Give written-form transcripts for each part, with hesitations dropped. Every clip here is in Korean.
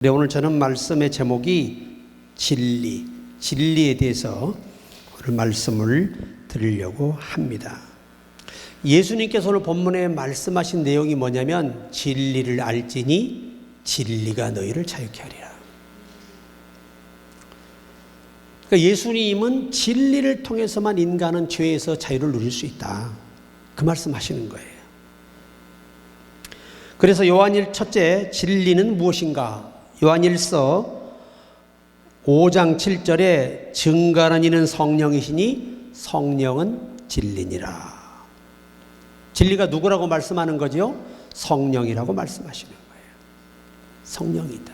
네, 오늘 저는 말씀의 제목이 진리에 대해서 오늘 말씀을 드리려고 합니다. 예수님께서 오늘 본문에 말씀하신 내용이 뭐냐면 진리를 알지니 진리가 너희를 자유케 하리라. 그러니까 예수님은 진리를 통해서만 인간은 죄에서 자유를 누릴 수 있다. 그 말씀하시는 거예요. 그래서 요한일 첫째 진리는 무엇인가? 요한일서 5장 7절에 증거하는 이는 성령이시니 성령은 진리니라. 진리가 누구라고 말씀하는 거죠? 성령이라고 말씀하시는 거예요. 성령이다.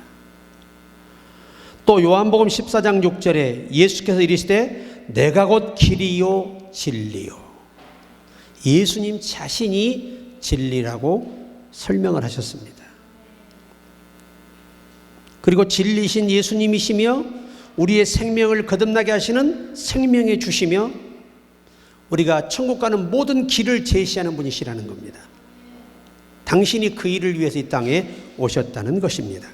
또 요한복음 14장 6절에 예수께서 이르시되 내가 곧 길이요 진리요. 예수님 자신이 진리라고 설명을 하셨습니다. 그리고 진리신 예수님이시며 우리의 생명을 거듭나게 하시는 생명의 주시며 우리가 천국 가는 모든 길을 제시하는 분이시라는 겁니다. 당신이 그 일을 위해서 이 땅에 오셨다는 것입니다.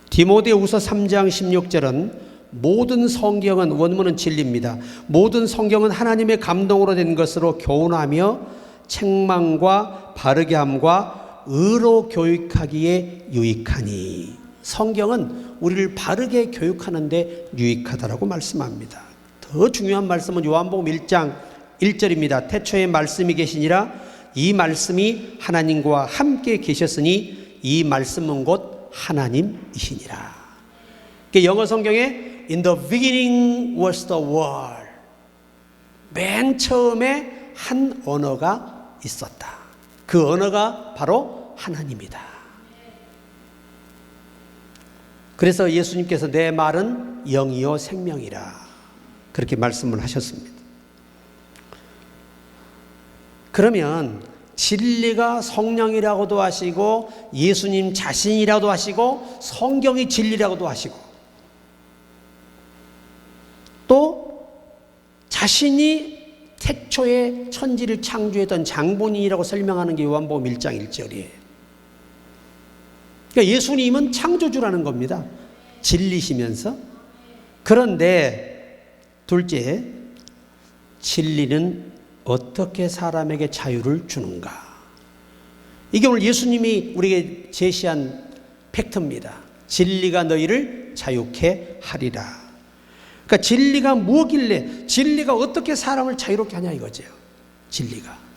디모데후서 3장 16절은 모든 성경은, 원문은 진리입니다. 모든 성경은 하나님의 감동으로 된 것으로 교훈하며 책망과 바르게 함과 의로 교육하기에 유익하니. 성경은 우리를 바르게 교육하는데 유익하다라고 말씀합니다. 더 중요한 말씀은 요한복음 1장 1절입니다. 태초에 말씀이 계시니라. 이 말씀이 하나님과 함께 계셨으니 이 말씀은 곧 하나님이시니라. 영어 성경에 In the beginning was the word. 맨 처음에 한 언어가 있었다. 그 언어가 바로 하나님이다. 그래서 예수님께서 내 말은 영이요 생명이라 그렇게 말씀을 하셨습니다. 그러면 진리가 성령이라고도 하시고 예수님 자신이라고도 하시고 성경이 진리라고도 하시고 또 자신이 태초에 천지를 창조했던 장본인이라고 설명하는 게 요한복음 1장 1절이에요. 그러니까 예수님은 창조주라는 겁니다. 진리시면서. 그런데 둘째, 진리는 어떻게 사람에게 자유를 주는가? 이게 오늘 예수님이 우리에게 제시한 팩트입니다. 진리가 너희를 자유케 하리라. 그러니까 진리가 뭐길래, 진리가 어떻게 사람을 자유롭게 하냐 이거죠. 진리가.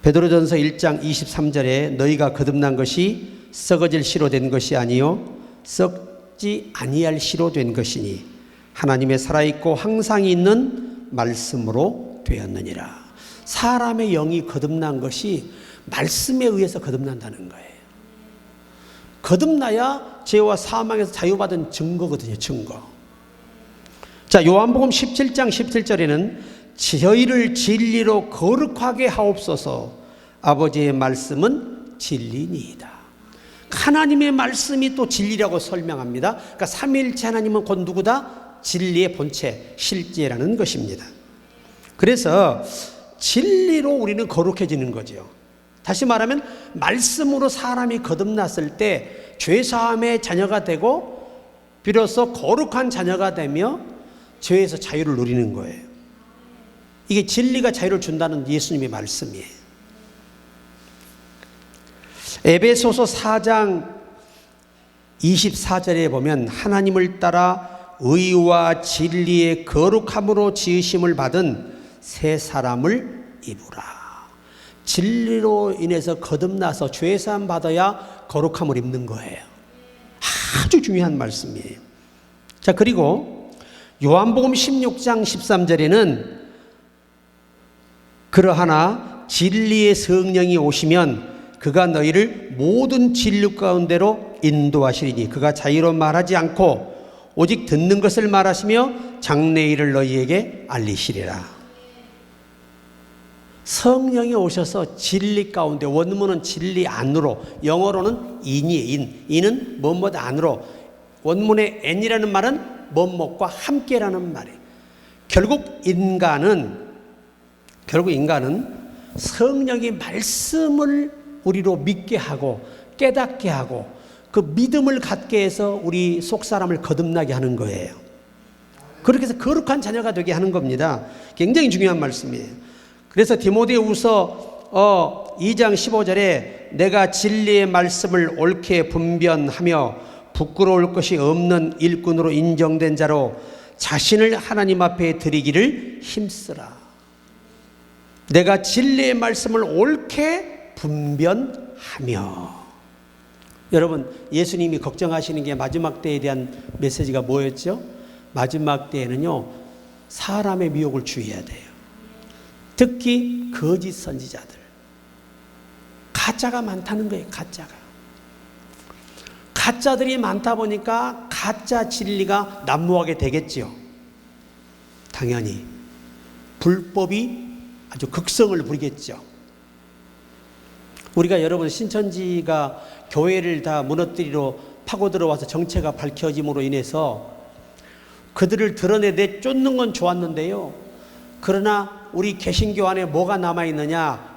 베드로전서 1장 23절에 너희가 거듭난 것이 썩어질 씨로 된 것이 아니요 썩지 아니할 씨로 된 것이니 하나님의 살아있고 항상 있는 말씀으로 되었느니라. 사람의 영이 거듭난 것이 말씀에 의해서 거듭난다는 거예요. 거듭나야 죄와 사망에서 자유받은 증거거든요. 증거. 자, 요한복음 17장 17절에는 저희를 진리로 거룩하게 하옵소서. 아버지의 말씀은 진리니이다. 하나님의 말씀이 또 진리라고 설명합니다. 그러니까 삼위일체 하나님은 곧 누구다? 진리의 본체, 실제라는 것입니다. 그래서 진리로 우리는 거룩해지는 거죠. 다시 말하면 말씀으로 사람이 거듭났을 때 죄사함의 자녀가 되고 비로소 거룩한 자녀가 되며 죄에서 자유를 누리는 거예요. 이게 진리가 자유를 준다는 예수님의 말씀이에요. 에베소서 4장 24절에 보면 하나님을 따라 의와 진리의 거룩함으로 지으심을 받은 새 사람을 입으라. 진리로 인해서 거듭나서 죄사함 받아야 거룩함을 입는 거예요. 아주 중요한 말씀이에요. 자, 그리고 요한복음 16장 13절에는 그러하나 진리의 성령이 오시면 그가 너희를 모든 진리 가운데로 인도하시리니 그가 자유로 말하지 않고 오직 듣는 것을 말하시며 장래일을 너희에게 알리시리라. 성령이 오셔서 진리 가운데, 원문은 진리 안으로, 영어로는 인이에요. 인은 뭐뭐 안으로, 원문의 n이라는 말은 뭐뭐과 함께라는 말이에요. 결국 인간은 성령의 말씀을 우리로 믿게 하고 깨닫게 하고 그 믿음을 갖게 해서 우리 속사람을 거듭나게 하는 거예요. 그렇게 해서 거룩한 자녀가 되게 하는 겁니다. 굉장히 중요한 말씀이에요. 그래서 디모데후서 2장 15절에 내가 진리의 말씀을 옳게 분변하며 부끄러울 것이 없는 일꾼으로 인정된 자로 자신을 하나님 앞에 드리기를 힘쓰라. 내가 진리의 말씀을 옳게 분변하며. 여러분, 예수님이 걱정하시는 게 마지막 때에 대한 메시지가 뭐였죠? 마지막 때에는요, 사람의 미혹을 주의해야 돼요. 특히 거짓 선지자들, 가짜가 많다는 거예요. 가짜들이 많다 보니까 가짜 진리가 난무하게 되겠지요. 당연히 불법이 아주 극성을 부리겠죠. 우리가 여러분, 신천지가 교회를 다 무너뜨리러 파고 들어와서 정체가 밝혀짐으로 인해서 그들을 드러내 쫓는 건 좋았는데요, 그러나 우리 개신교 안에 뭐가 남아있느냐?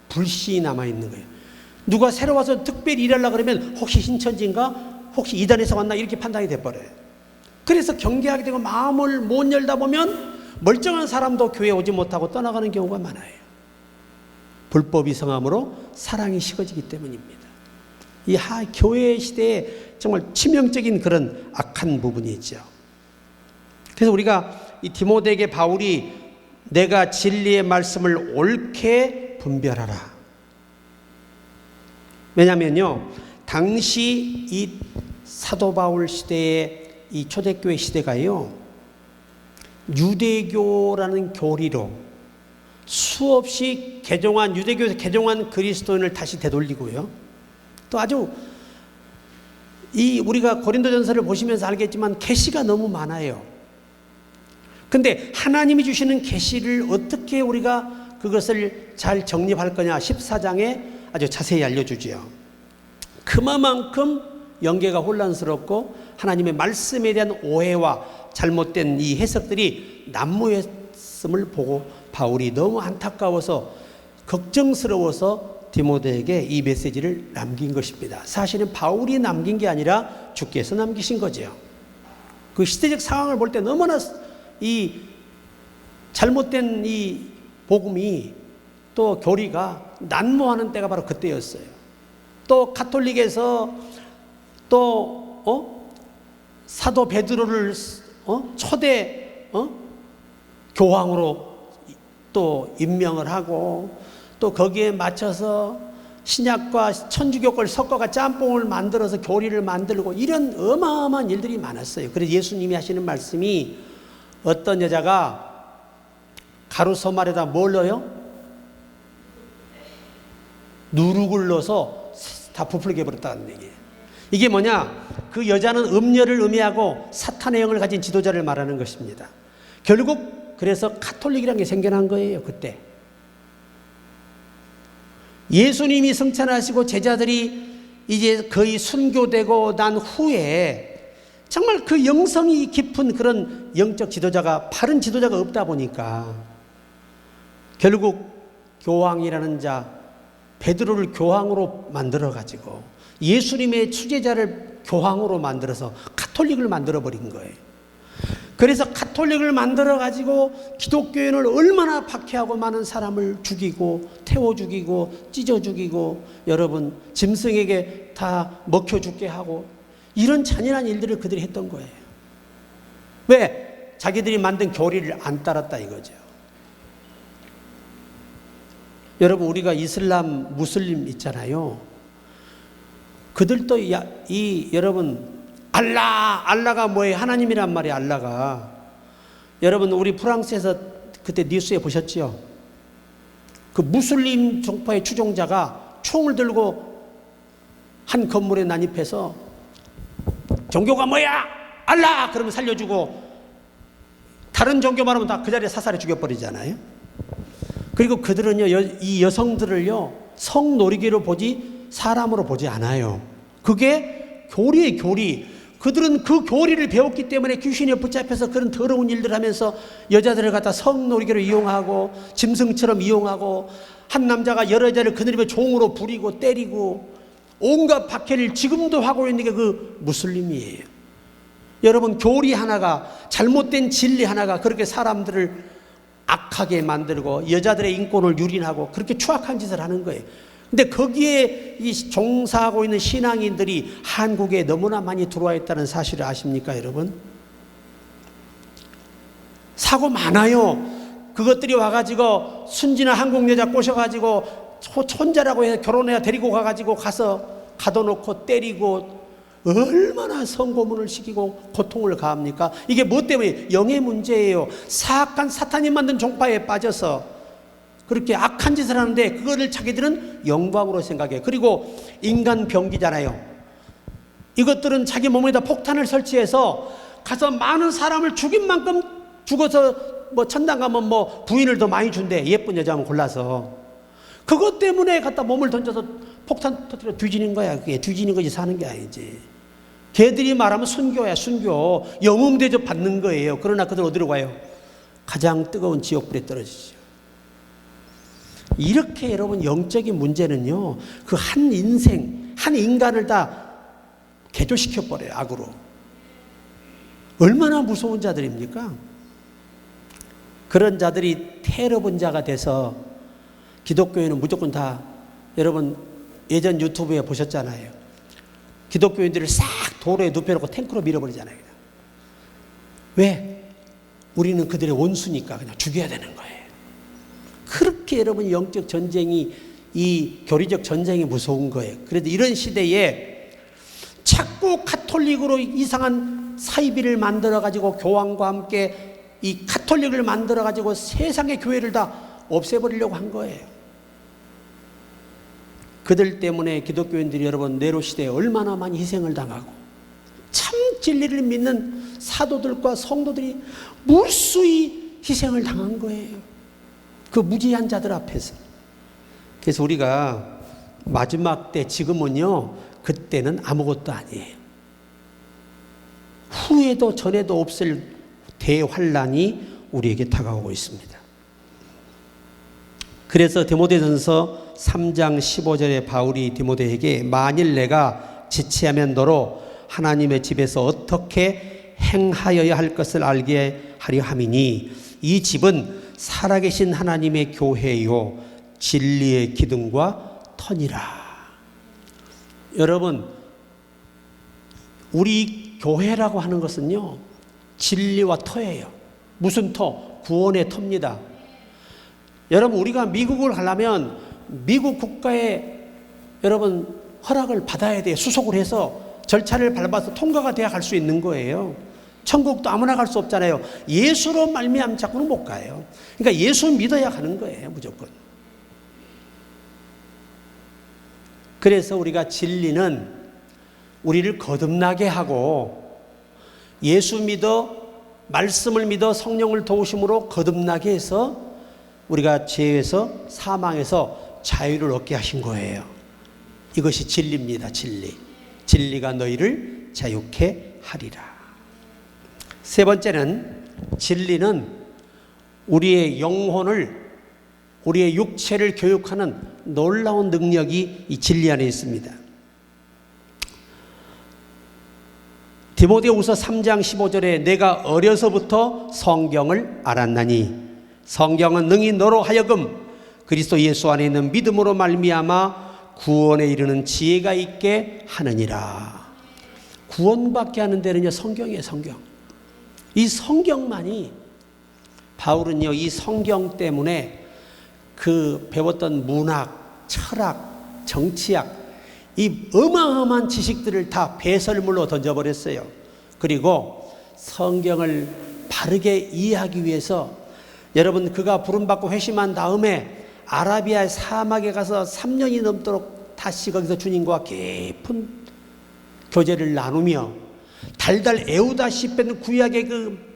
불신이 남아있는 거예요. 누가 새로 와서 특별히 일하려고 그러면 혹시 신천지인가? 혹시 이단에서 왔나? 이렇게 판단이 돼버려요. 그래서 경계하게 되고 마음을 못 열다 보면 멀쩡한 사람도 교회에 오지 못하고 떠나가는 경우가 많아요. 불법이 성함으로 사랑이 식어지기 때문입니다. 이 교회 시대에 정말 치명적인 그런 악한 부분이 있죠. 그래서 우리가 이 디모데에게 바울이 내가 진리의 말씀을 옳게 분별하라. 왜냐하면요, 당시 이 사도 바울 시대의 이 초대교회 시대가요, 유대교라는 교리로 수없이 유대교에서 개종한 그리스도인을 다시 되돌리고요, 또 아주 우리가 고린도전서를 보시면서 알겠지만 계시가 너무 많아요. 근데 하나님이 주시는 계시를 어떻게 우리가 그것을 잘 정립할 거냐, 14장에 아주 자세히 알려주지요. 그만큼 연계가 혼란스럽고 하나님의 말씀에 대한 오해와 잘못된 이 해석들이 난무했음을 보고 바울이 너무 안타까워서 걱정스러워서 디모데에게 이 메시지를 남긴 것입니다. 사실은 바울이 남긴 게 아니라 주께서 남기신 거죠. 그 시대적 상황을 볼 때 너무나 이 잘못된 이 복음이 또 교리가 난무하는 때가 바로 그때였어요. 또 가톨릭에서 또 사도 베드로를 초대 교황으로 또 임명을 하고, 또 거기에 맞춰서 신약과 천주교를 섞어가 짬뽕을 만들어서 교리를 만들고, 이런 어마어마한 일들이 많았어요. 그래서 예수님이 하시는 말씀이 어떤 여자가 가루소말에다 뭘 넣어요? 누룩을 넣어서 다 부풀게 해버렸다는 얘기예요. 이게 뭐냐? 그 여자는 음녀를 의미하고 사탄의 영을 가진 지도자를 말하는 것입니다. 결국 그래서 가톨릭이라는 게 생겨난 거예요. 그때 예수님이 승천하시고 제자들이 이제 거의 순교되고 난 후에 정말 그 영성이 깊은 그런 영적 지도자가, 바른 지도자가 없다 보니까 결국 교황이라는 자 베드로를 교황으로 만들어가지고 예수님의 수제자를 교황으로 만들어서 가톨릭을 만들어버린 거예요. 그래서 가톨릭을 만들어가지고 기독교인을 얼마나 박해하고 많은 사람을 죽이고 태워 죽이고 찢어 죽이고, 여러분 짐승에게 다 먹혀 죽게 하고, 이런 잔인한 일들을 그들이 했던 거예요. 왜? 자기들이 만든 교리를 안 따랐다 이거죠. 여러분, 우리가 이슬람, 무슬림 있잖아요. 그들도 여러분 알라가 뭐예요? 하나님이란 말이에요. 알라가. 여러분, 우리 프랑스에서 그때 뉴스에 보셨죠? 그 무슬림 종파의 추종자가 총을 들고 한 건물에 난입해서 종교가 뭐야? 알라! 그러면 살려주고, 다른 종교 말하면 다 그 자리에 사살해 죽여버리잖아요. 그리고 그들은요, 이 여성들을요, 성놀이개로 보지 사람으로 보지 않아요. 그게 교리의 교리. 그들은 그 교리를 배웠기 때문에 귀신에 붙잡혀서 그런 더러운 일들을 하면서 여자들을 갖다 성놀이개로 이용하고 짐승처럼 이용하고, 한 남자가 여러 여자를 그늘에 종으로 부리고 때리고 온갖 박해를 지금도 하고 있는 게 그 무슬림이에요. 여러분, 교리 하나가, 잘못된 진리 하나가 그렇게 사람들을 악하게 만들고 여자들의 인권을 유린하고 그렇게 추악한 짓을 하는 거예요. 근데 거기에 이 종사하고 있는 신앙인들이 한국에 너무나 많이 들어와 있다는 사실을 아십니까, 여러분? 사고 많아요. 그것들이 와가지고 순진한 한국 여자 꼬셔가지고 혼자라고 해서 결혼해야 데리고 가가지고 가서 가둬놓고 때리고 얼마나 성고문을 시키고 고통을 가합니까? 이게 뭐 때문에? 영의 문제예요. 사악한 사탄이 만든 종파에 빠져서 그렇게 악한 짓을 하는데 그거를 자기들은 영광으로 생각해요. 그리고 인간 병기잖아요. 이것들은 자기 몸에다 폭탄을 설치해서 가서 많은 사람을 죽인 만큼 죽어서 뭐 천당 가면 뭐 부인을 더 많이 준대. 예쁜 여자만 골라서. 그것 때문에 갖다 몸을 던져서 폭탄 터뜨려 뒤지는 거야. 그게 뒤지는 거지 사는 게 아니지. 걔들이 말하면 순교야, 순교. 영웅 대접 받는 거예요. 그러나 그들 어디로 가요? 가장 뜨거운 지옥불에 떨어지죠. 이렇게 여러분, 영적인 문제는요, 그 한 인생, 한 인간을 다 개조시켜버려요, 악으로. 얼마나 무서운 자들입니까? 그런 자들이 테러 분자가 돼서 기독교인은 무조건 다, 여러분 예전 유튜브에 보셨잖아요. 기독교인들을 싹 도로에 눕혀놓고 탱크로 밀어버리잖아요. 그냥. 왜? 우리는 그들의 원수니까 그냥 죽여야 되는 거예요. 그렇게 여러분 영적 전쟁이, 이 교리적 전쟁이 무서운 거예요. 그래도 이런 시대에 자꾸 가톨릭으로 이상한 사이비를 만들어가지고 교황과 함께 이 가톨릭을 만들어가지고 세상의 교회를 다 없애버리려고 한 거예요. 그들 때문에 기독교인들이 여러분 네로 시대에 얼마나 많이 희생을 당하고 참 진리를 믿는 사도들과 성도들이 무수히 희생을 당한 거예요. 그 무지한 자들 앞에서. 그래서 우리가 마지막 때, 지금은요, 그때는 아무것도 아니에요. 후에도 전에도 없을 대환란이 우리에게 다가오고 있습니다. 그래서 디모데전서 3장 15절에 바울이 디모데에게 만일 내가 지체하면 너로 하나님의 집에서 어떻게 행하여야 할 것을 알게 하려 함이니 이 집은 살아계신 하나님의 교회요 진리의 기둥과 터니라. 여러분, 우리 교회라고 하는 것은요, 진리와 터예요. 무슨 터? 구원의 터입니다. 여러분, 우리가 미국을 가려면 미국 국가에 여러분 허락을 받아야 돼요. 수속을 해서 절차를 밟아서 통과가 돼야 갈 수 있는 거예요. 천국도 아무나 갈 수 없잖아요. 예수로 말미암지 자꾸는 못 가요. 그러니까 예수 믿어야 가는 거예요, 무조건. 그래서 우리가 진리는 우리를 거듭나게 하고 예수 믿어, 말씀을 믿어 성령을 도우심으로 거듭나게 해서 우리가 죄에서, 사망에서 자유를 얻게 하신 거예요. 이것이 진리입니다. 진리. 진리가 너희를 자유케 하리라. 세 번째는, 진리는 우리의 영혼을, 우리의 육체를 교육하는 놀라운 능력이 이 진리 안에 있습니다. 디모데후서 3장 15절에 내가 어려서부터 성경을 알았나니 성경은 능히 너로 하여금 그리스도 예수 안에 있는 믿음으로 말미암아 구원에 이르는 지혜가 있게 하느니라. 구원받게 하는 데는요, 성경이에요. 성경. 이 성경만이, 바울은요, 이 성경 때문에 그 배웠던 문학, 철학, 정치학, 이 어마어마한 지식들을 다 배설물로 던져버렸어요. 그리고 성경을 바르게 이해하기 위해서 여러분, 그가 부름받고 회심한 다음에 아라비아의 사막에 가서 3년이 넘도록 다시 거기서 주님과 깊은 교제를 나누며 달달 애우다시 뺀 구약의 그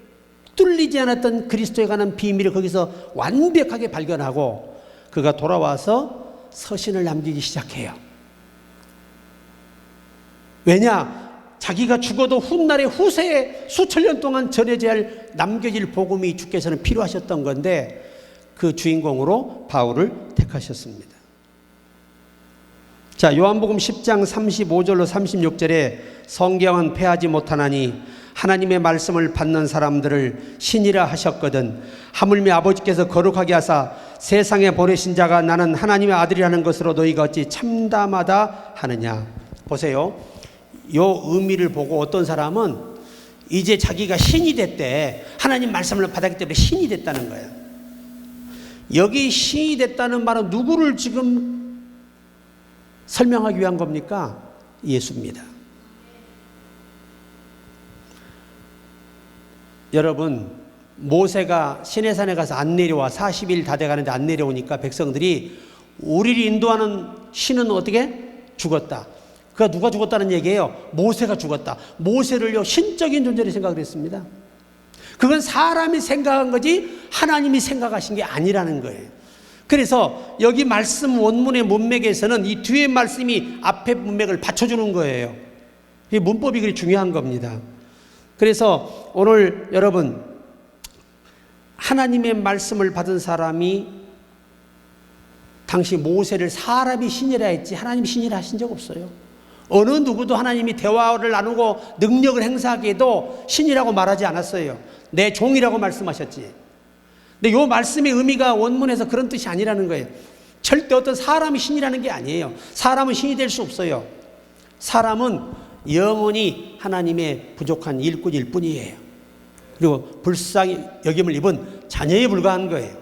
뚫리지 않았던 그리스도에 관한 비밀을 거기서 완벽하게 발견하고 그가 돌아와서 서신을 남기기 시작해요. 왜냐? 자기가 죽어도 훗날에 후세에 수천 년 동안 전해져야 할 남겨질 복음이 주께서는 필요하셨던 건데 그 주인공으로 바울을 택하셨습니다. 자, 요한복음 10장 35절로 36절에 성경은 패하지 못하나니 하나님의 말씀을 받는 사람들을 신이라 하셨거든 하물며 아버지께서 거룩하게 하사 세상에 보내신 자가 나는 하나님의 아들이라는 것으로 너희가 어찌 참담하다 하느냐. 보세요. 요 의미를 보고 어떤 사람은 이제 자기가 신이 됐대. 하나님 말씀을 받았기 때문에 신이 됐다는 거예요. 여기 신이 됐다는 말은 누구를 지금 설명하기 위한 겁니까? 예수입니다. 여러분, 모세가 시내산에 가서 안 내려와 40일 다 돼가는데 안 내려오니까 백성들이 우리를 인도하는 신은 어떻게? 죽었다. 그가 누가 죽었다는 얘기예요? 모세가 죽었다. 모세를요 신적인 존재로 생각을 했습니다. 그건 사람이 생각한 거지 하나님이 생각하신 게 아니라는 거예요. 그래서 여기 말씀 원문의 문맥에서는 이 뒤에 말씀이 앞에 문맥을 받쳐주는 거예요. 이 문법이 그리 중요한 겁니다. 그래서 오늘 여러분, 하나님의 말씀을 받은 사람이 당시 모세를 사람이 신이라 했지 하나님이 신이라 하신 적 없어요. 어느 누구도 하나님이 대화를 나누고 능력을 행사하기에도 신이라고 말하지 않았어요. 내 종이라고 말씀하셨지. 근데 이 말씀의 의미가 원문에서 그런 뜻이 아니라는 거예요. 절대 어떤 사람이 신이라는 게 아니에요. 사람은 신이 될 수 없어요. 사람은 영원히 하나님의 부족한 일꾼일 뿐이에요. 그리고 불쌍히 여김을 입은 자녀에 불과한 거예요.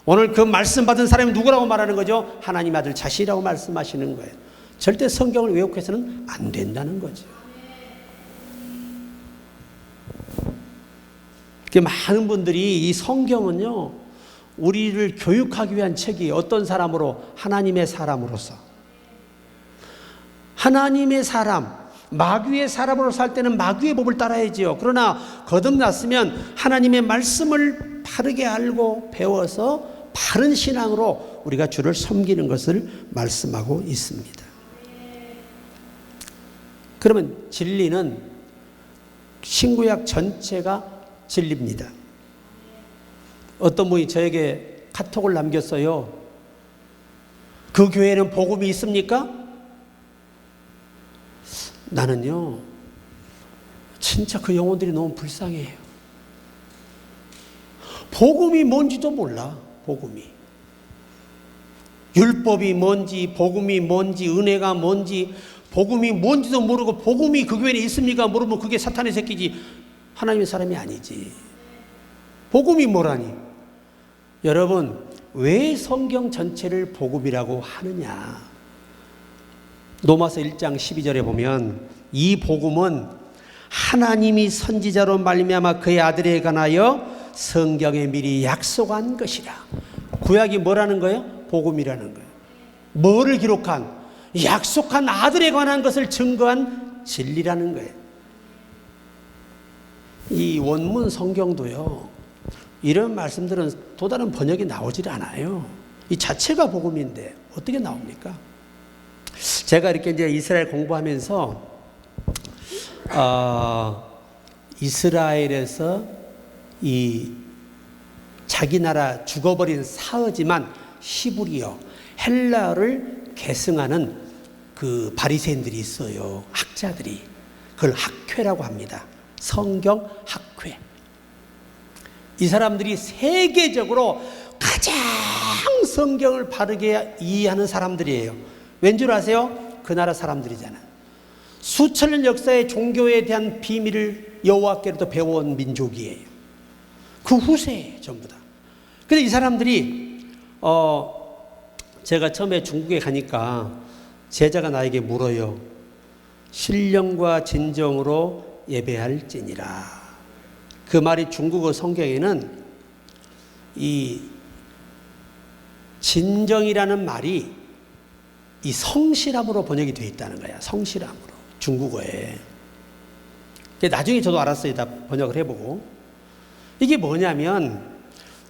오늘 그 말씀 받은 사람이 누구라고 말하는 거죠? 하나님 아들 자신이라고 말씀하시는 거예요. 절대 성경을 왜곡해서는 안 된다는 거죠. 많은 분들이 이 성경은요 우리를 교육하기 위한 책이에요. 어떤 사람으로? 하나님의 사람으로서. 하나님의 사람, 마귀의 사람으로 살 때는 마귀의 법을 따라야지요. 그러나 거듭났으면 하나님의 말씀을 바르게 알고 배워서 바른 신앙으로 우리가 주를 섬기는 것을 말씀하고 있습니다. 그러면 진리는 신구약 전체가 진리입니다. 어떤 분이 저에게 카톡을 남겼어요. 그 교회는 복음이 있습니까? 나는요 진짜 그 영혼들이 너무 불쌍해요. 복음이 뭔지도 몰라. 복음이 율법이 뭔지, 복음이 뭔지, 은혜가 뭔지, 복음이 뭔지도 모르고 복음이 그 교회에 있습니까? 모르면 그게 사탄의 새끼지 하나님의 사람이 아니지. 복음이 뭐라니? 여러분, 왜 성경 전체를 복음이라고 하느냐? 로마서 1장 12절에 보면 이 복음은 하나님이 선지자로 말미암아 그의 아들에 관하여 성경에 미리 약속한 것이라. 구약이 뭐라는 거예요? 복음이라는 거예요. 뭐를 기록한? 약속한 아들에 관한 것을 증거한 진리라는 거예요. 이 원문 성경도요 이런 말씀들은 또 다른 번역이 나오질 않아요. 이 자체가 복음인데 어떻게 나옵니까? 제가 이렇게 이제 이스라엘 공부하면서 이스라엘에서 이 자기 나라 죽어버린 사흘지만 히브리어 헬라어를 계승하는 그 바리새인들이 있어요. 학자들이. 그걸 학회라고 합니다. 성경 학회. 이 사람들이 세계적으로 가장 성경을 바르게 이해하는 사람들이에요. 왠 줄 아세요? 그 나라 사람들이잖아. 수천 년 역사의 종교에 대한 비밀을 여호와께로부터 배워온 민족이에요. 그 후세예요, 전부 다. 근데 이 사람들이 제가 처음에 중국에 가니까 제자가 나에게 물어요. 신령과 진정으로 예배할지니라. 그 말이 중국어 성경에는 이 진정이라는 말이 이 성실함으로 번역이 되어 있다는 거야. 성실함으로. 중국어에. 나중에 저도 알았어요. 다 번역을 해보고. 이게 뭐냐면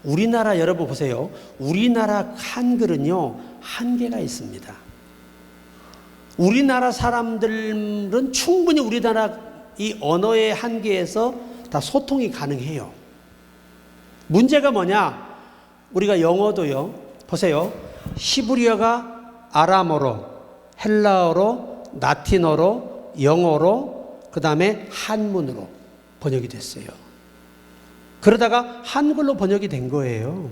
우리나라 여러분 보세요. 우리나라 한글은요 한계가 있습니다. 우리나라 사람들은 충분히 우리나라 이 언어의 한계에서 다 소통이 가능해요. 문제가 뭐냐? 우리가 영어도요. 보세요. 히브리어가 아람어로, 헬라어로, 라틴어로, 영어로, 그 다음에 한문으로 번역이 됐어요. 그러다가 한글로 번역이 된 거예요.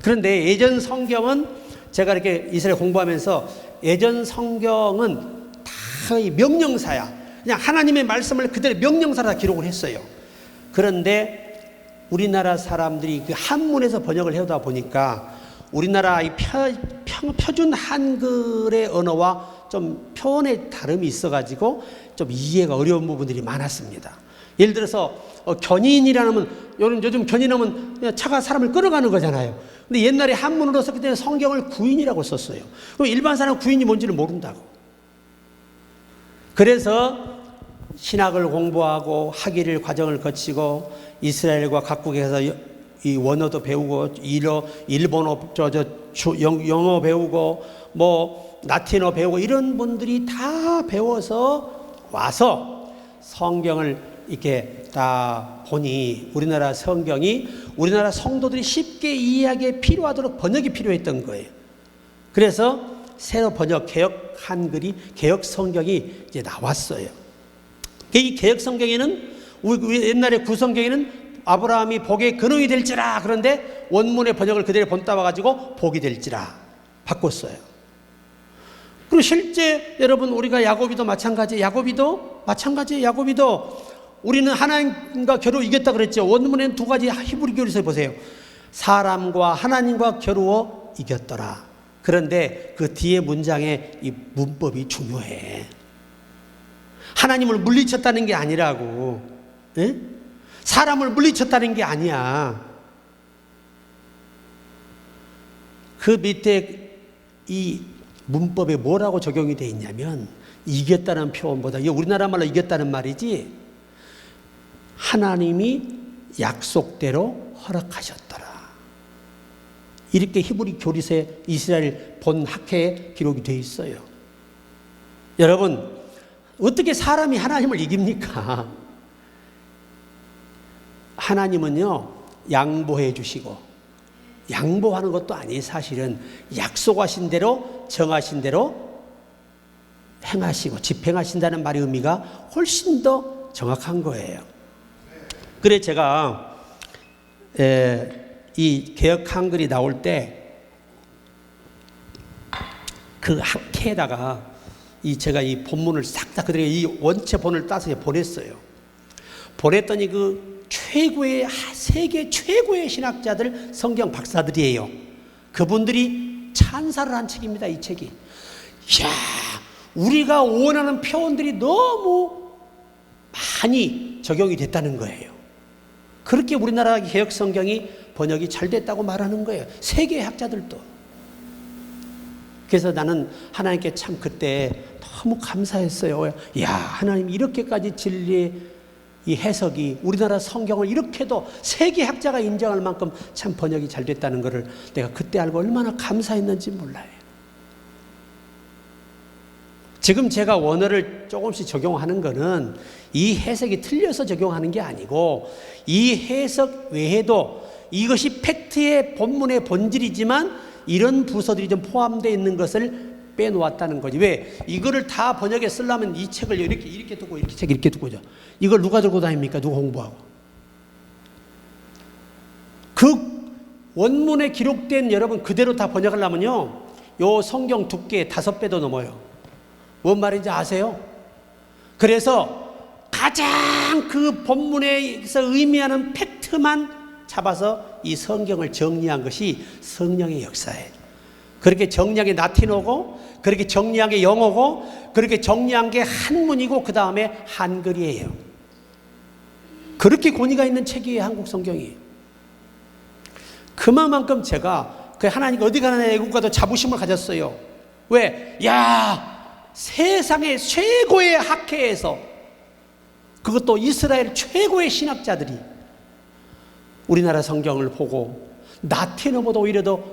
그런데 예전 성경은 제가 이렇게 이스라엘 공부하면서 예전 성경은 다 명령사야. 그냥 하나님의 말씀을 그대로 명령사로 다 기록을 했어요. 그런데 우리나라 사람들이 그 한문에서 번역을 해오다 보니까 우리나라 이 표준 한글의 언어와 좀 표현의 다름이 있어가지고 좀 이해가 어려운 부분들이 많았습니다. 예를 들어서 견인이라는 요즘 견인하면 그냥 차가 사람을 끌어가는 거잖아요. 근데 옛날에 한문으로 썼기 때문에 성경을 구인이라고 썼어요. 그럼 일반 사람은 구인이 뭔지를 모른다고. 그래서 신학을 공부하고 학위를 과정을 거치고 이스라엘과 각국에서 이 원어도 배우고 일본어, 영어 배우고 뭐 라틴어 배우고 이런 분들이 다 배워서 와서 성경을 이렇게 다 보니 우리나라 성경이 우리나라 성도들이 쉽게 이해하기에 필요하도록 번역이 필요했던 거예요. 그래서 새로 번역 개역 한글이 개역 성경이 이제 나왔어요. 이 개역 성경에는 우리 옛날에 구성경에는 아브라함이 복의 근원이 될지라 그런데 원문의 번역을 그대로 본따와 가지고 복이 될지라 바꿨어요. 그리고 실제 여러분 우리가 야고비도 마찬가지예요. 야고비도 우리는 하나님과 겨루 이겼다 그랬죠. 원문에는 두 가지 히브리 교리서 보세요. 사람과 하나님과 겨루어 이겼더라. 그런데 그 뒤에 문장에 이 문법이 중요해. 하나님을 물리쳤다는 게 아니라고. 에? 사람을 물리쳤다는 게 아니야. 그 밑에 이 문법에 뭐라고 적용이 되어 있냐면 이겼다는 표현보다 이게 우리나라 말로 이겼다는 말이지 하나님이 약속대로 허락하셨더라. 이렇게 히브리 교리서에 이스라엘 본 학회에 기록이 되어 있어요. 여러분 어떻게 사람이 하나님을 이깁니까? 하나님은요 양보해 주시고 양보하는 것도 아니에요. 사실은 약속하신 대로 정하신 대로 행하시고 집행하신다는 말의 의미가 훨씬 더 정확한 거예요. 그래 제가 이 개역 한글이 나올 때 그 학회에다가 제가 이 본문을 싹 다 그대로 이 원체 본을 따서 보냈어요. 보냈더니 그 최고의 세계 최고의 신학자들 성경 박사들이에요. 그분들이 찬사를 한 책입니다. 이 책이. 이야, 우리가 원하는 표현들이 너무 많이 적용이 됐다는 거예요. 그렇게 우리나라 개역 성경이 번역이 잘 됐다고 말하는 거예요. 세계 학자들도. 그래서 나는 하나님께 참 그때 너무 감사했어요. 야, 하나님 이렇게까지 진리의 이 해석이 우리나라 성경을 이렇게도 세계 학자가 인정할 만큼 참 번역이 잘 됐다는 것을 내가 그때 알고 얼마나 감사했는지 몰라요. 지금 제가 원어를 조금씩 적용하는 것은 이 해석이 틀려서 적용하는 게 아니고 이 해석 외에도 이것이 팩트의 본문의 본질이지만 이런 부서들이 좀 포함되어 있는 것을 빼놓았다는 거지. 왜? 이거를 다 번역에 쓰려면 이 책을 이렇게 두고 이렇게 책 이렇게 두고죠. 이걸 누가 들고 다닙니까? 누가 공부하고? 그 원문에 기록된 여러분 그대로 다 번역하려면요. 요 성경 두께 5배도 넘어요. 뭔 말인지 아세요? 그래서 가장 그 본문에서 의미하는 팩트만 잡아서 이 성경을 정리한 것이 성령의 역사예요. 그렇게 정리한 게 라틴어고 그렇게 정리한 게 영어고 그렇게 정리한 게 한문이고 그 다음에 한글이에요. 그렇게 권위가 있는 책이에요. 한국 성경이. 그만큼 제가 그 하나님 어디 가나 애국가도 자부심을 가졌어요. 왜? 야, 세상의 최고의 학회에서 그것도 이스라엘 최고의 신학자들이 우리나라 성경을 보고 라틴어보다 오히려 더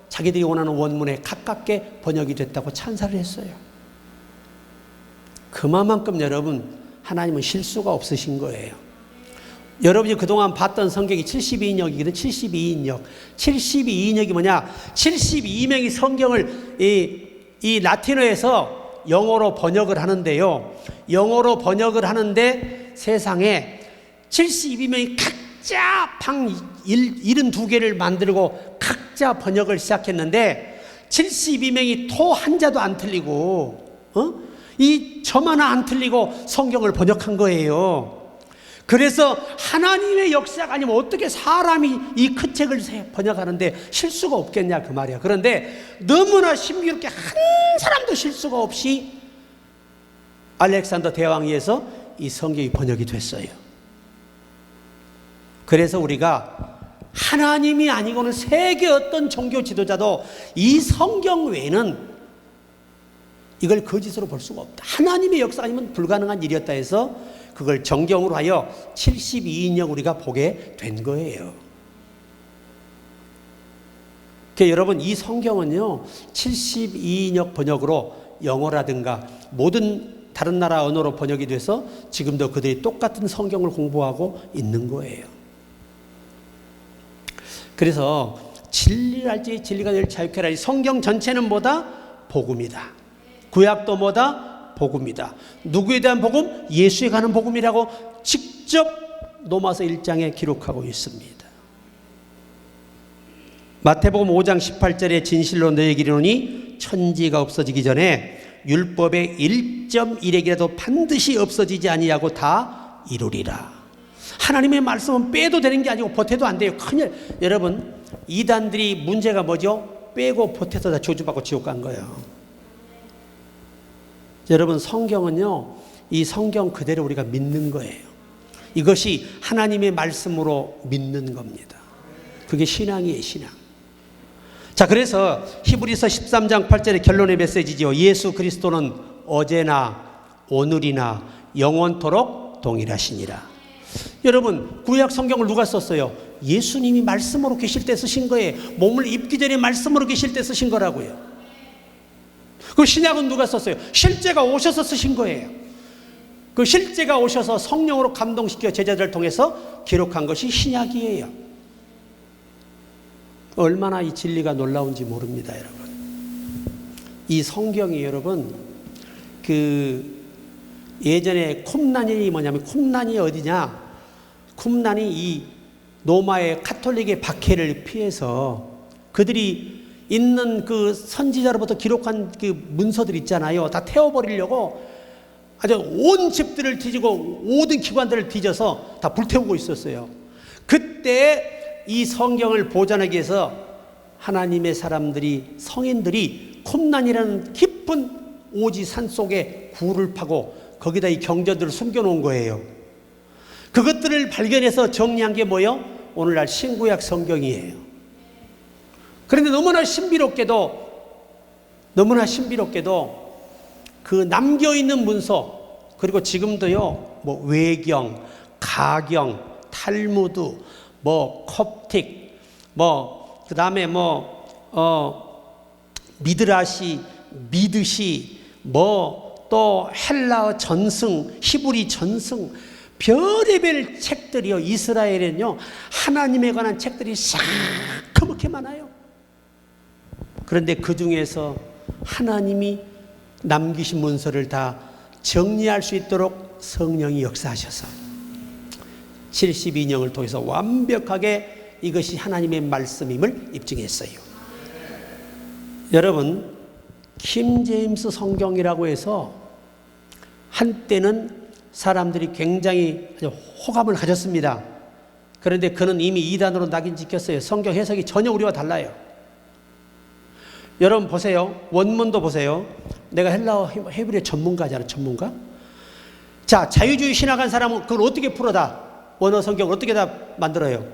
자기들이 원하는 원문에 가깝게 번역이 됐다고 찬사를 했어요. 그만큼 여러분 하나님은 실수가 없으신 거예요. 여러분이 그동안 봤던 성경이 72인역이거든. 72인역. 72인역이 뭐냐? 72명이 성경을 이 이 라틴어에서 영어로 번역을 하는데요. 영어로 번역을 하는데 세상에 72명이 각자 방 72개를 만들고 각자 번역을 시작했는데 72명이 토 한자도 안 틀리고 이 점 하나 안 틀리고 성경을 번역한 거예요. 그래서 하나님의 역사가 아니면 어떻게 사람이 이 큰 책을 번역하는데 실수가 없겠냐 그 말이야. 그런데 너무나 신비롭게 한 사람도 실수가 없이 알렉산더 대왕에 의해서 이 성경이 번역이 됐어요. 그래서 우리가 하나님이 아니고는 세계 어떤 종교 지도자도 이 성경 외에는 이걸 거짓으로 볼 수가 없다. 하나님의 역사 아니면 불가능한 일이었다 해서 그걸 정경으로 하여 72인역 우리가 보게 된 거예요. 그러니까 여러분 이 성경은요 72인역 번역으로 영어라든가 모든 다른 나라 언어로 번역이 돼서 지금도 그들이 똑같은 성경을 공부하고 있는 거예요. 그래서 진리를 알지 진리가 늘 자유케 하라. 성경 전체는 뭐다? 복음이다. 구약도 뭐다? 복음이다. 누구에 대한 복음? 예수에 관한 복음이라고 직접 로마서 1장에 기록하고 있습니다. 마태복음 5장 18절에 진실로 너희에게 이르노니 천지가 없어지기 전에 율법의 1.1액이라도 반드시 없어지지 아니하고 다 이루리라. 하나님의 말씀은 빼도 되는 게 아니고 보태도 안 돼요. 큰일. 여러분 이단들이 문제가 뭐죠? 빼고 보태서 다 저주받고 지옥 간 거예요. 여러분 성경은요 이 성경 그대로 우리가 믿는 거예요. 이것이 하나님의 말씀으로 믿는 겁니다. 그게 신앙이에요. 신앙. 자, 그래서 히브리서 13장 8절의 결론의 메시지죠. 예수 그리스도는 어제나 오늘이나 영원토록 동일하시니라. 여러분 구약 성경을 누가 썼어요? 예수님이 말씀으로 계실 때 쓰신 거예요. 몸을 입기 전에 말씀으로 계실 때 쓰신 거라고요. 그 신약은 누가 썼어요? 실제가 오셔서 쓰신 거예요. 그 실제가 오셔서 성령으로 감동시켜 제자들을 통해서 기록한 것이 신약이에요. 얼마나 이 진리가 놀라운지 모릅니다, 여러분. 이 성경이 여러분 그 예전에 쿰란이 뭐냐면 쿰란이 어디냐? 쿰란이 이 로마의 카톨릭의 박해를 피해서 그들이 있는 그 선지자로부터 기록한 그 문서들 있잖아요. 다 태워버리려고 아주 온 집들을 뒤지고 모든 기관들을 뒤져서 다 불태우고 있었어요. 그때 이 성경을 보존하기 위해서 하나님의 사람들이 성인들이 쿰란이라는 깊은 오지 산 속에 굴을 파고 거기다 이 경전들을 숨겨놓은 거예요. 그것들을 발견해서 정리한 게 뭐예요? 오늘날 신구약 성경이에요. 그런데 너무나 신비롭게도 그 남겨있는 문서 그리고 지금도요 뭐 외경, 가경, 탈무드, 뭐 콥틱, 뭐 그 다음에 미드라시, 미드시, 뭐 또 헬라어 전승, 히브리 전승, 별의별 책들이요. 이스라엘에는요 하나님에 관한 책들이 새카맣게 많아요. 그런데 그 중에서 하나님이 남기신 문서를 다 정리할 수 있도록 성령이 역사하셔서 72년을 통해서 완벽하게 이것이 하나님의 말씀임을 입증했어요. 여러분 킹 제임스 성경이라고 해서 한때는 사람들이 굉장히 호감을 가졌습니다. 그런데 그는 이미 이단으로 낙인 찍혔어요. 성경 해석이 전혀 우리와 달라요. 여러분 보세요. 원문도 보세요. 내가 헬라어 헤브리어 전문가잖아. 전문가. 자, 자유주의 신학한 사람은 그걸 어떻게 풀어 다 원어 성경을 어떻게 다 만들어요?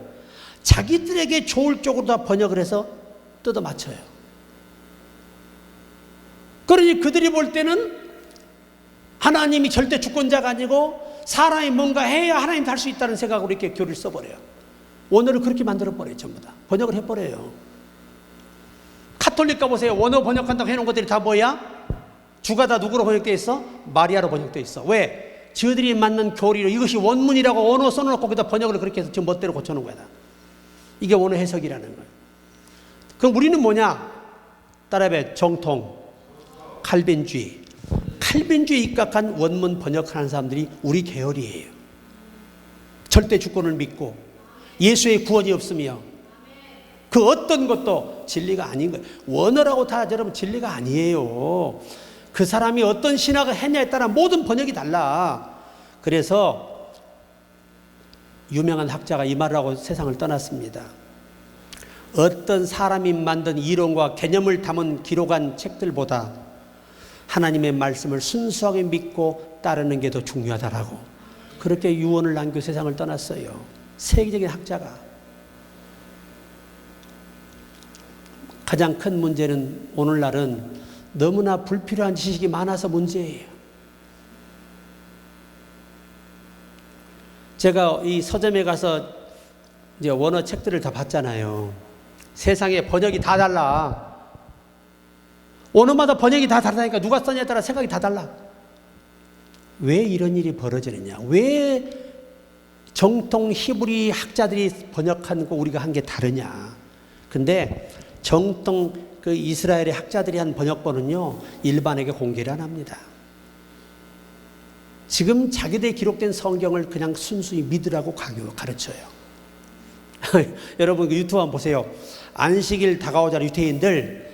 자기들에게 좋을 쪽으로 다 번역을 해서 뜯어 맞춰요. 그러니 그들이 볼 때는 하나님이 절대 주권자가 아니고 사람이 뭔가 해야 하나님 할 수 있다는 생각으로 이렇게 교리를 써버려요. 원어를 그렇게 만들어버려요. 전부 다 번역을 해버려요. 카톨릭 가보세요. 원어 번역한다고 해놓은 것들이 다 뭐야? 주가 다 누구로 번역되어 있어? 마리아로 번역되어 있어. 왜? 저들이 맞는 교리로 이것이 원문이라고 언어 써놓고 거기다 번역을 그렇게 해서 저 멋대로 고쳐놓은 거야. 이게 원어 해석이라는 거예요. 그럼 우리는 뭐냐? 따라해봐. 정통. 칼빈주의에 입각한 원문 번역하는 사람들이 우리 계열이에요. 절대 주권을 믿고 예수의 구원이 없으며 그 어떤 것도 진리가 아닌 거예요. 원어라고 다 여러분 진리가 아니에요. 그 사람이 어떤 신학을 했냐에 따라 모든 번역이 달라. 그래서 유명한 학자가 이 말을 하고 세상을 떠났습니다. 어떤 사람이 만든 이론과 개념을 담은 기록한 책들보다 하나님의 말씀을 순수하게 믿고 따르는 게 더 중요하다라고 그렇게 유언을 남겨 세상을 떠났어요. 세계적인 학자가. 가장 큰 문제는 오늘날은 너무나 불필요한 지식이 많아서 문제예요. 제가 이 서점에 가서 이제 원어 책들을 다 봤잖아요. 세상에 번역이 다 달라. 언어마다 번역이 다 다르다니까 누가 썼냐에 따라 생각이 다 달라. 왜 이런 일이 벌어지느냐? 왜 정통 히브리 학자들이 번역한 거 우리가 한 게 다르냐? 근데 정통 그 이스라엘의 학자들이 한 번역본은요 일반에게 공개를 안 합니다. 지금 자기들이 기록된 성경을 그냥 순수히 믿으라고 가르쳐요. 여러분 그 유튜브 한번 보세요. 안식일 다가오자 유태인들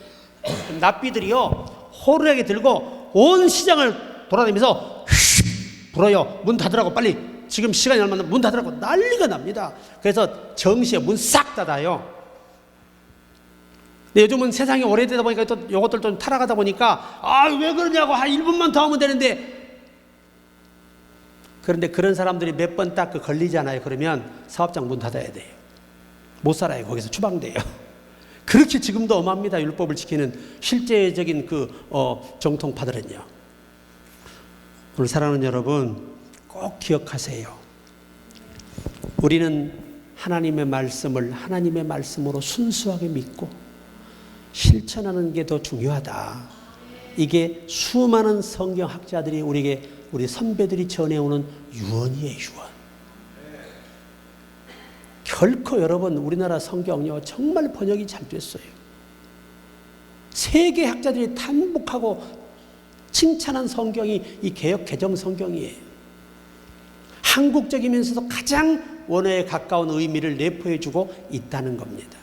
납비들이요 호루라기 들고 온 시장을 돌아다니면서 불어요. 문 닫으라고 빨리. 지금 시간이 얼마 문 닫으라고 난리가 납니다. 그래서 정시에 문 싹 닫아요. 근데 요즘은 세상이 오래되다 보니까 또 이것들 좀 타락하다 보니까 왜 그러냐고 1분만 더 하면 되는데. 그런데 그런 사람들이 몇 번 딱 걸리잖아요. 그러면 사업장 문 닫아야 돼요. 못 살아요. 거기서 추방돼요. 그렇게 지금도 엄합니다. 율법을 지키는 실제적인 정통파들은요. 오늘 사랑하는 여러분 꼭 기억하세요. 우리는 하나님의 말씀을 하나님의 말씀으로 순수하게 믿고 실천하는 게 더 중요하다. 이게 수많은 성경학자들이 우리에게 우리 선배들이 전해오는 유언이에요. 유언. 결코 여러분 우리나라 성경요 정말 번역이 잘 됐어요. 세계 학자들이 탄복하고 칭찬한 성경이 이 개역 개정 성경이에요. 한국적이면서도 가장 원어에 가까운 의미를 내포해주고 있다는 겁니다.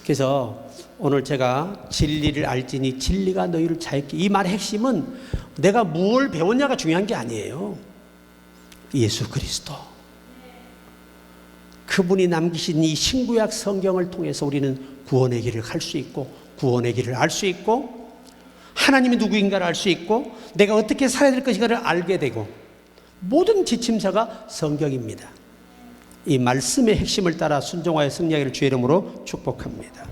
그래서 오늘 제가 진리를 알지니 진리가 너희를 자유케 이 말의 핵심은 내가 뭘 배웠냐가 중요한 게 아니에요. 예수 그리스도 그분이 남기신 이 신구약 성경을 통해서 우리는 구원의 길을 갈 수 있고 구원의 길을 알 수 있고 하나님이 누구인가를 알 수 있고 내가 어떻게 살아야 될 것인가를 알게 되고 모든 지침서가 성경입니다. 이 말씀의 핵심을 따라 순종하여 승리하기를 주의 이름으로 축복합니다.